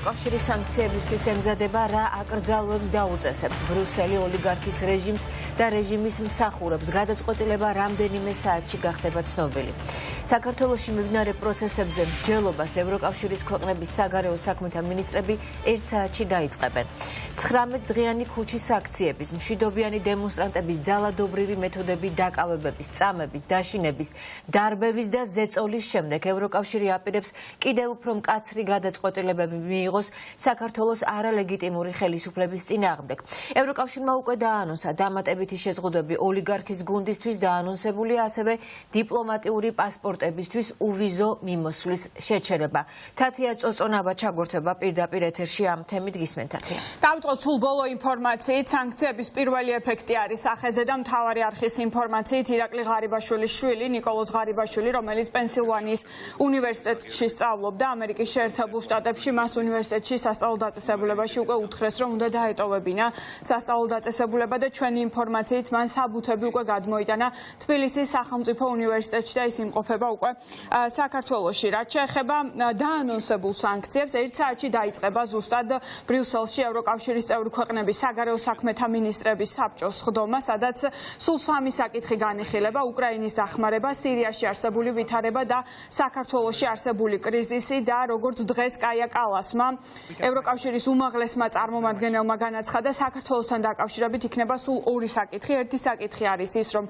ევროკავშირის სანქციებისთვის ემზადება რა აკრძალვებს დაუწესებს ბრიუსელი ოლიგარქის რეჟიმს და რეჟიმის მსახურებს. გადაწყვეტილება რამდენიმე საათში გახდება ცნობილი. საქართველოში მიმდინარე პროცესებზე მსჯელობას ევროკავშირის ქვეყნების საგარეო საქმეთა მინისტრები 1 საათში დაიწყებენ. 19 დღიანი ქუჩის აქციების, მშვიდობიანი დემონსტრანტების ძალადობრივი მეთოდები დაკავებების, წამების, დაშინების, დარბევის და ზეწოლის შემდეგ ევროკავშირი აპირებს კიდევ უფრო მკაცრი გადაწყვეტილებები მიიღოს საქართველოს არალეგიტიმური ხელისუფლების წინააღმდეგ. ევროკავშირმა უკვე დაანონსა დამატებითი შეზღუდვები ოლიგარქის გუნდისთვის დაანონსებულია ასევე დიპლომატიური პასპორტებისთვის უვიზო მიმოსვლის შეჩერება. თათია წოწონავა ჩაგორთვება პირდაპირ ეთერში ამ თემით გისმენთ თათია. დავიწყოთ სულ ბოლო ინფორმაციით. სანქციების პირველი ეფექტი არის სახეზე და მთავარი არხის ინფორმაციით ირაკლი ღარიბაშვილის შვილი ნიკოლოზ ღარიბაშვილი, რომელიც პენსილვანიის უნივერსიტეტში სწავლობდა ამერიკის შეერთებულ შტატებში, მას უნივერსიტეტში სასწავლო დაწესებულებაში უკვე უთხრეს, რომ უნდა დაეტოვებინა სასწავლო დაწესებულება და ჩვენი ინფორმაციით მან საბუთები უკვე გადმოიტანა თბილისის სახელმწიფო უნივერსიტეტში და ის იმყოფება უკვე საქართველოში. რაც შეეხება დაანონსებულ სანქციებს, 1 საათში დაიწყება ზუსტად ბრიუსელში ევროკავშირის წევრი ქვეყნების საგარეო საქმეთა მინისტრების საბჭოს ხდომა, სადაც სულ 3 საკითხი განიხილება: უკრაინის დახმარება, სირიაში არსებული ვითარება და საქართველოში არსებული კრიზისი და როგორც დღეს კაია კალასმა ევროკავშირის უმაღლესმა წარმომადგენელმა განაცხადა, საქართველოსთან დაკავშირებით იქნება სულ 2 საკითხი. ერთი საკითხი არის ის, რომ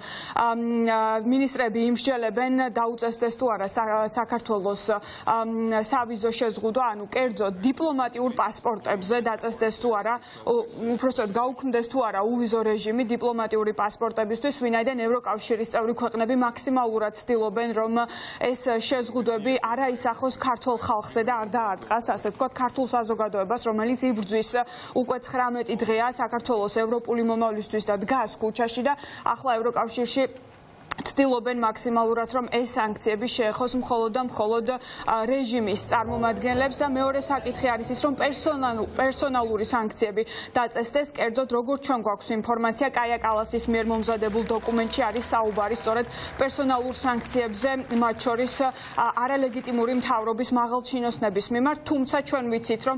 მინისტრები იმსჯელებენ დაუწესდეს თუ არა საქართველოს სავიზო შეზღუდვა, ანუ კერძოდ დიპლომატიურ პასპორტებზე დაწესდეს თუ არა, უпростоოდ გაუქმდეს თუ არა უვიზო რეჟიმი დიპლომატიური პასპორტებისთვის, ვინაიდან ევროკავშირის წევრი ქვეყნები მაქსიმალურად ცდილობენ, რომ ეს შეზღუდვები არ აისახოს ქართულ ხალხზე და არ დაარტყას, ასე ვთქვათ, ქართულ საზოგადოებას, რომელიც იბრძვის უკვე 19 დღეა საქართველოს ევროპული მომავლისთვის და დგას ქუჩაში და ახლა ევროკავშირში ცდილობენ მაქსიმალურად, რომ ეს სანქციები შეეხოს მხოლოდ და მხოლოდ რეჟიმის წარმომადგენლებს და მეორე საკითხი არის ის, რომ პერსონალური სანქციები დაწესდეს. კერძოდ, როგორც ჩვენ გვაქვს ინფორმაცია, კაია კალასის მიერ მომზადებულ დოკუმენტში არის საუბარი სწორედ პერსონალურ სანქციებზე, მათ შორის არალეგიტიმური მთავრობის მაღალჩინოსნების მიმართ, თუმცა ჩვენ ვიცით, რომ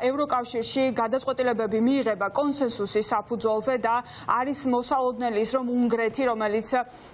ევროკავშირში გადაწყვეტილებები მიიღება კონსენსუსის საფუძველზე და არის მოსალოდნელი ის, რომ უნგრეთი, რომელიც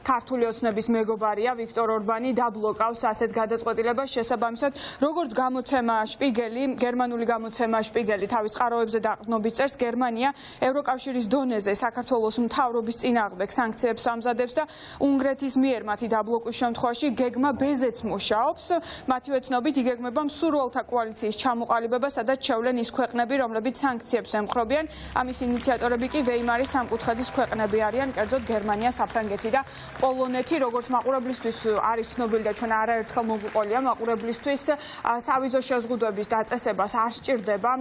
ქართული ოცნების მეგობარია, ვიქტორ ორბანი დაბლოკავს ასეთ გადაწყვეტილებას. შესაბამისად, როგორც გამოცემა შპიგელი, გერმანული გამოცემა შპიგელი თავის წყაროებზე დაყრდნობით წერს, გერმანია ევროკავშირის დონეზე საქართველოს მთავრობის წინააღმდეგ სანქციებს ამზადებს და უნგრეთის მიერ მათი დაბლოკვის შემთხვევაში გეგმა ბეზეც მუშაობს. მათივე ცნობით იგეგმება მსურველთა კოალიციის ჩამოყალიბება, სადაც შევლენ ის ქვეყნები, რომლებიც სანქციებს ემხრობიან. ამის ინიციატორები კი ვეიმარის სამკუთხედის ქვეყნები არიან, კერძოდ გერმანია, საფრანგეთი და პოლონეთი. როგორც მაყურებლისთვის არის ცნობილი და ჩვენ არაერთხელ მოგვიყოლია, მაყურებლისთვის სავიზო შეზღუდვების დაწესებას არ სჭირდება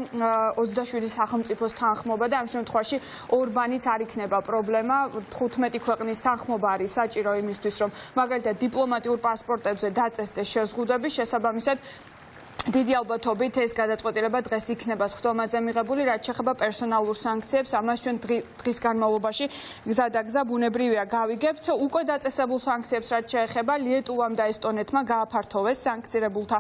27 სახელმწიფოს თანხმობა და ამ შემთხვევაში ორბანიც არ იქნება პრობლემა. 15 ქვეყნის თანხმობა არის საჭირო იმისთვის, რომ მაგალითად დიპლომატიურ პასპორტებზე დაწესდეს შეზღუდვები. შესაბამისად, დიდი ალბათობით ეს გადაწყვეტილება დღეს იქნება სხდომაზე მიღებული, რაც შეეხება პერსონალურ სანქციებს. ამას ჩვენ დღის განმავლობაში გზადაგზა ბუნებრივია გავიგებთ. უკვე დაწესებულ სანქციებს რაც შეეხება ლიეტუვამ და ესტონეთმა გააფართოვეს სანქცირებულთა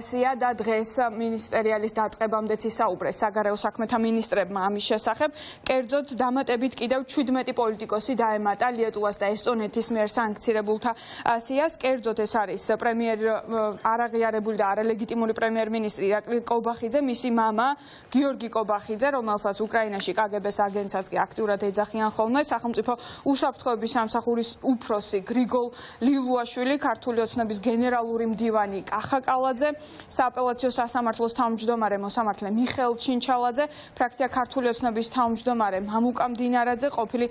სია და დღეს მინისტერიალის დაწყებამდეც ისაუბრეს საგარეო საქმეთა მინისტრებმა ამის შესახებ. კერძოდ დამატებით კიდევ 17 პოლიტიკოსი დაემატა ლიეტუვას და ესტონეთის მიერ სანქცირებულთა სიას. კერძოდ ეს არის არაღიარებული და არალეგიტიმური პრემიერ-მინისტრი ირაკლი კობახიძე, მისი მამა გიორგი კობახიძე, რომელსაც უკრაინაში კგბ-ს აგენტსაც კი აქტიურად ეძახიან ხოლმე, სახელმწიფო უსაფრთხოების სამსახურის უფროსი გრიგოლ ლილუაშვილი, ქართული ოცნების გენერალური მდივანი კახა კალაძე, სააპელაციო სასამართლოს თავმჯდომარე მოსამართლე მიხეილ ჩინჩალაძე, ფრაქცია ქართული ოცნების თავმჯდომარე მამუკა მდინარაძე, ყოფილი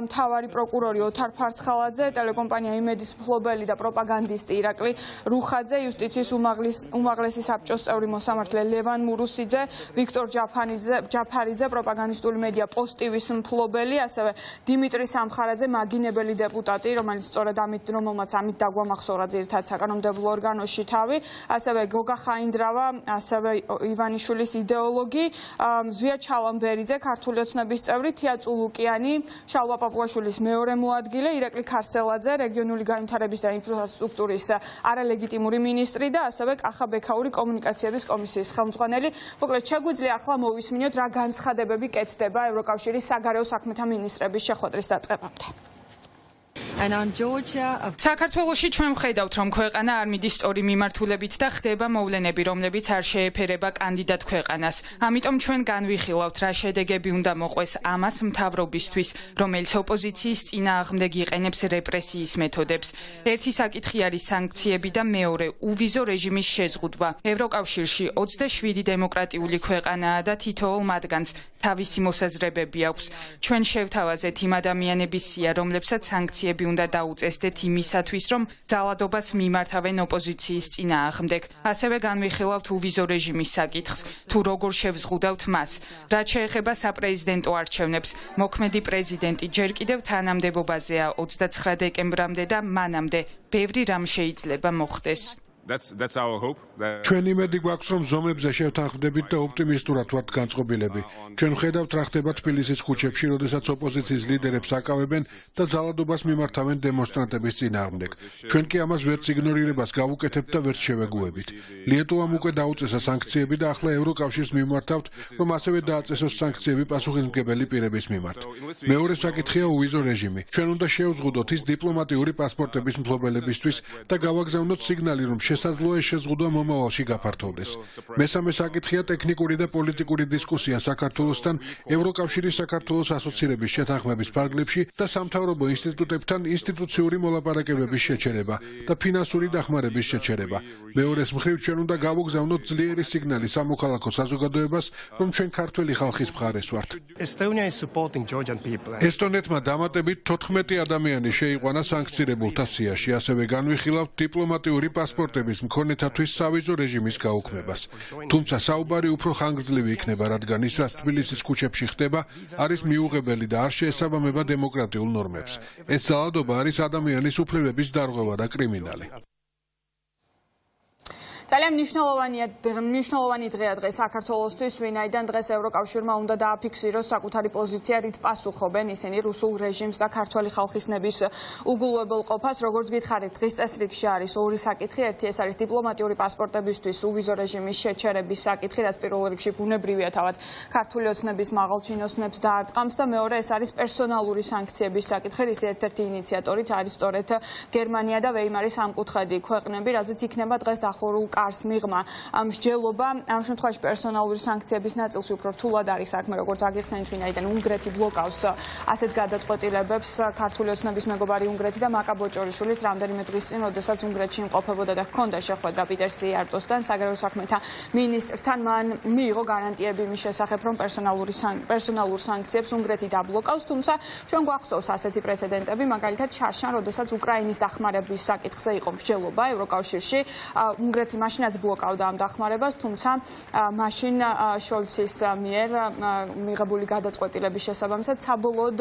მთავარი პროკურორი ოთარ ფარცხალაძე, ტელეკომპანია იმედის მფლობელი და პროპაგანდისტი ირაკლი რუხაძე, იუსტიციის უმაღლესი საბჭოს წევრი მოსამართლე ლევან მურუსიძე, ვიქტორ ჯაფარიძე, პროპაგანდისტული მედია პოსტივის მფლობელი, ასევე დიმიტრი სამხარაძე, მაგინებელი დეპუტატი, რომელიც სწორედ რომელმაც ამით დაგვამახსოვრა ძირითადად საკანონმდებლო ორგანოში თავი, ასევე გოგა ხაინდრავა, ასევე ივანიშვილის იდეოლოგი, ზვია ჩალამბერიძე, ქართული ოცნების წევრი, თია წულუკიანი, შალვა პაპუაშვილის მეორე მოადგილე, ირაკლი ქარსელაძე, რეგიონული განვითარების და ინფრასტრუქტურის არალეგიტიმური მინისტრი და ასევე კახა ბექაური კომუნიკაციების კომისიის ხელმძღვანელი. მოკლედ შეგვიძლია ახლა მოვისმინოთ რა განცხადებები კეთდება ევროკავშირის საგარეო საქმეთა მინისტრების შეხვედრის დაწყებამდე. საქართველოში ჩვენ ვხედავთ, რომ ქვეყანა არ მიდის სწორი მიმართულებით და ხდება მოვლენები, რომლებიც არ შეეფერება კანდიდატ ქვეყანას. ამიტომ ჩვენ განვიხილავთ, რა შედეგები უნდა მოყვეს ამას მთავრობისთვის, რომელიც ოპოზიციის წინააღმდეგ იყენებს რეპრესიის მეთოდებს. ერთი საკითხი არის სანქციები და მეორე უვიზო რეჟიმის შეზღუდვა. ევროკავშირში 27 დემოკრატიული ქვეყანაა და თითოეულ მათგანს თავისი მოსაზრებები აქვს. ჩვენ შევთავაზეთ იმ ადამიანების სია, რომლებსაც სანქციები უნდა დაუწესდეთ იმისათვის, რომ ძალადობას მიმართავენ ოპოზიციის წინააღმდეგ. ასევე განვიხილავთ უვიზო რეჟიმის საკითხს, თუ როგორ შევზღუდავთ მას. რაც შეეხება საპრეზიდენტო არჩევნებს, მოქმედი პრეზიდენტი ჯერ კიდევ თანამდებობაზეა 29 დეკემბრამდე და მანამდე ბევრი რამ შეიძლება მოხდეს. That's our hope. ჩვენ იმედი გვაქვს, რომ ზომებზე შევთანხმდებით და ოპტიმისტურად ვართ განწყობილები. ჩვენ ხედავთ, რა ხდება თბილისის ქუჩებში, როდესაც ოპოზიციის ლიდერებს აკავებენ და ძალადობას მიმართავენ დემონსტრანტების წინააღმდეგ. ჩვენ კი ამას ვერც იგნორირებას გავუკეთებთ და ვერც შევეგუებით. ლიეტუვამ უკვე დაუწესა სანქციები და ახლა ევროკავშირს მიმართავთ, რომ ასევე დააწესოს სანქციები პასუხისმგებელი პირების მიმართ. მეორე საკითხია უვიზო რეჟიმი. ჩვენ უნდა შევზღუდოთ ის დიპლომატიური პასპორტების მფლობელებისთვის და გავაგზავნოთ სიგნალი, რომ შესაძლოა ეს შეზღუდვა მომავალში გაფართოვდეს. მესამე საკითხია ტექნიკური და პოლიტიკური დისკუსია საქართველოსთან ევროკავშირის საქართველოს ასოცირების შეთანხმების ფარგლებში და სამთავრობო ინსტიტუტებთან ინსტიტუციური მოლაპარაკებების შეჩერება და ფინანსური დახმარების შეჩერება. მეორეს მხრივ ჩვენ უნდა გავაგზავნოთ ძლიერი სიგნალი სამოქალაქო საზოგადოებას, რომ ჩვენ ქართველი ხალხის მხარეს ვართ. ესტონეთმა დამატებით 14 ადამიანი შეიყვანა სანქცირებულთა სიაში, ასევე განვიხილავთ დიპლომატიური პასპორტების მქონეთათვის სავიზო რეჟიმის გაუქმებას. თუმცა საუბარი უფრო ხანგრძლივი იქნება, რადგან ის, რაც თბილისის ქუჩებში ხდება, არის მიუღებელი და არ შეესაბამება დემოკრატიულ ნორმებს. ეს ძალადობა არის ადამიანის უფლებების დარღვევა და კრიმინალი. ძალიან მნიშვნელოვანი დღეა დღეს საქართველოსთვის, ვინაიდან დღეს ევროკავშირმა უნდა დააფიქსიროს საკუთარი პოზიცია, რით პასუხობენ ისინი რუსულ რეჟიმს და ქართველი ხალხის ნების უგულვებელყოფას. როგორც გითხარით, დღის წესრიგში არის ორი საკითხი. ერთი ეს არის დიპლომატიური პასპორტებისთვის უვიზო რეჟიმის შეჩერების საკითხი, რაც პირველ რიგში ბუნებრივია თავად ქართული ოცნების მაღალ ჩინოსნებს დაარტყამს და მეორე ეს არის პერსონალური სანქციების საკითხი, რის ერთ-ერთი ინიციატორით არის სწორედ გერმანია და ვეიმარის სამკუთხედი ქვეყნები, რაზეც იქნება დღეს დახურულ კარს მიღმა მსჯელობა. ამ შემთხვევაში პერსონალური სანქციების ნაწილში უფრო რთულად არის საქმე, როგორც აგიხსენეთ, ვინაიდან უნგრეთი ბლოკავს ასეთ გადაწყვეტილებებს. ქართული ოცნების მეგობარი უნგრეთი და მაკა ბოჭორიშვილიც რამდენიმე დღის წინ, როდესაც უნგრეთში იმყოფებოდა და ჰქონდა შეხვედრა პიტერ სიარტოსთან, საგარეო საქმეთა მინისტრთან, მან მიიღო გარანტიები იმის შესახებ, რომ პერსონალურ სანქციებს უნგრეთი დაბლოკავს, თუმცა ჩვენ გვახსოვს ასეთი პრეცედენტები, მაგალითად შარშან, როდესაც უკრაინის დახმარების საკითხზე იყო მსჯელობა ევროკავშირში, უნგრეთი მაშინაც ბლოკავდა ამ დახმარებას, თუმცა მაშინ შოლცის მიერ მიღებული გადაწყვეტილების შესაბამისად საბოლოოდ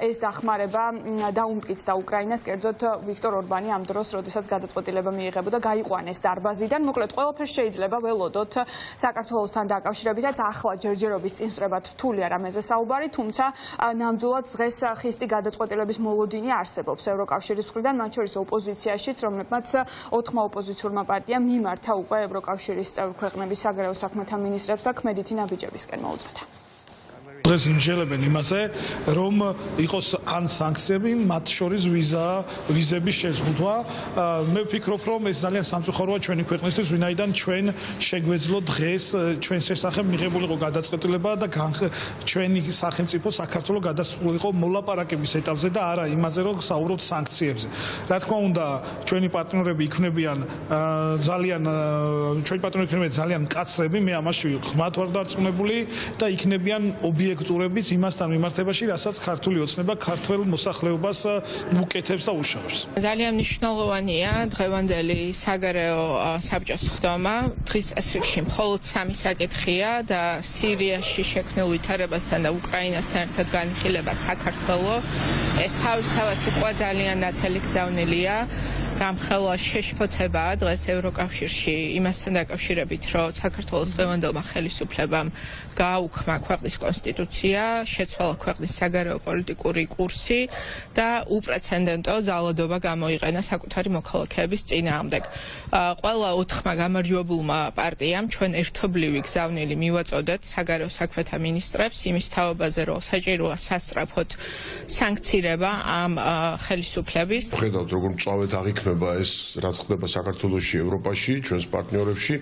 ეს დახმარება დაუმტკიცდა უკრაინას, კერძოდ ვიქტორ ორბანი ამ დროს, როდესაც გადაწყვეტილება მიიღებოდა, გაიყვანეს დარბაზიდან. მოკლედ, ყველაფერს შეიძლება ველოდოთ საქართველოსთან დაკავშირებითაც. ახლა ჯერჯერობის წინსწრებად რთულია რამეზე საუბარი, თუმცა ნამდვილად დღეს ხისტი გადაწყვეტილების მოლოდინი არსებობს ევროკავშირის მხრიდან, მათ შორის ოპოზიციაშიც, რომლებმაც 4 ოპოზიციურმა პარტიამ მიმართა უკვე ევროკავშირის წევრ ქვეყნების საგარეო საქმეთა მინისტრებს და ქმედითი ნაბიჯებისკენ მოუწოდა. დღეს იმჯელებენ იმაზე, რომ იყოს ან სანქციები, მათ შორის ვიზების შეზღუდვა. მე ვფიქრობ, რომ ეს ძალიან სამწუხაროა ჩვენი ქვეყნისთვის, ვინაიდან ჩვენ შეგვეძლო დღეს ჩვენს შესახებ მიღებულიყო გადაწყვეტილება და ჩვენი სახელმწიფო საქართველოს გადასულიყო მოლაპარაკების ეტაპზე და არა იმაზე, რომ საუბრობთ სანქციებზე. რა თქმა უნდა, ჩვენი პარტნიორები იქნებიან ძალიან მკაცრები, მე ამაში ღმად ვარ დარწმუნებული და იქნებიან ობიექტურებიც იმასთან მიმართებაში, რასაც ქართული ოცნება ქართველ მოსახლეობას უკეთებს და უშავებს. ძალიან მნიშვნელოვანია დღევანდელი საგარეო საბჭოს ხდომა. დღის წესრიგში მხოლოდ 3 საკითხია და სირიაში შექმნილ ვითარებასთან და უკრაინასთან ერთად განხილება საქართველოს. ეს თავისთავად უკვე ძალიან ნათელი გზავნილია. გამხელა შეშფოთებაა დღეს ევროკავშირში იმასთან დაკავშირებით, რომ საქართველოს დღევანდელმა ხელისუფლებამ გააუქმა ქვეყნის კონსტიტუცია, შეცვალა ქვეყნის საგარეო პოლიტიკური კურსი და უპრეცედენტო ძალადობა გამოიყენა საკუთარი მოქალაქეების წინააღმდეგ. ყველა 4-მა გამარჯვებულმა პარტიამ ჩვენ ერთობლივი გზავნილი მივაწოდეთ საგარეო საქმეთა მინისტრებს იმის თაობაზე, რომ საჭიროა სასწრაფოდ სანქცირება ამ ხელისუფლების. ხედავთ როგორ მწვავედ აღიქმება ეს რაც ხდება საქართველოში, ევროპაში, ჩვენს პარტნიორებში.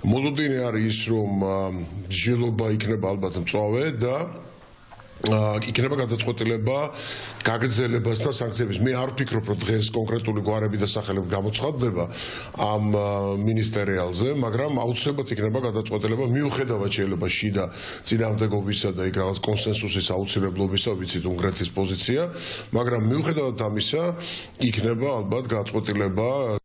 მოლოდინი არის ის, რომ მსჯელობა იქნება ალბათ მწვავე და იქნება გადაწყვეტილება გაგრძელებასთან სანქციების. მე არ ვფიქრობ, რომ დღეს კონკრეტული გვარები და სახელები გამოცხადდება ამ მინისტერიალზე, მაგრამ აუცილებლად იქნება გადაწყვეტილება მიუხედავად შეიძლება შიდა წინააღმდეგობისა და იქ რაღაც კონსენსუსის აუცილებლობისა, ვიცით უნგრეთის პოზიცია, მაგრამ მიუხედავად ამისა იქნება ალბათ გადაწყვეტილება.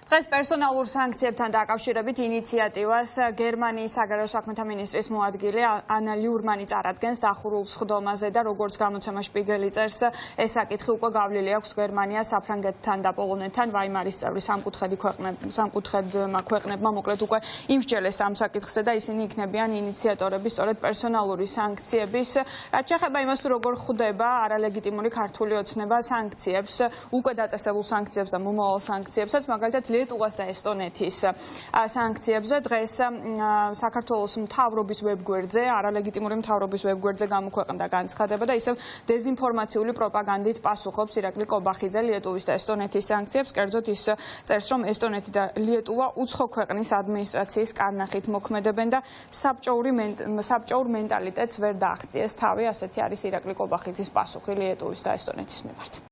დღეს პერსონალურ სანქციებთან დაკავშირებით ინიციატივას გერმანიის საგარეო საქმეთა მინისტრის მოადგილე ანა ლიურმანი წარადგენს დახურულ სხდომაზე და როგორც გამოცემა შპიგელი წერს, ეს საკითხი უკვე გავლილი აქვს გერმანიას საფრანგეთთან და პოლონეთთან ვაიმარის წევრი სამკუთხედმა ქვეყნებმა მოკლედ უკვე იმსჯელეს ამ საკითხზე და ისინი იქნებიან ინიციატორები სწორედ პერსონალური სანქციების. რაც შეეხება იმას, თუ როგორ ხვდება არალეგიტიმური ქართული ოცნება სანქციებს, უკვე დაწესებულ სანქციებს და მომავალ სანქციებსაც, მაგალითად ლიტვას და ესტონეთის სანქციებზე დღეს საქართველოს მთავრობის ვებგვერდზე, არალეგიტიმური მთავრობის ვებგვერდზე გამოქვეყნდა განცხადება და ისევ დეზინფორმაციული პროპაგანდით პასუხობს ირაკლი კობახიძე ლიტვის და ესტონეთის სანქციებს. კერძოდ ის წერს, რომ ესტონეთი და ლიტვა უცხო ქვეყნის ადმინისტრაციის კარნახით მოქმედებენ და საბჭოურ მენტალიტეტს ვერ დააღწიეს თავი, ასეთი არის ირაკლი კობახიძის პასუხი ლიტვის და ესტონეთის მიმართ.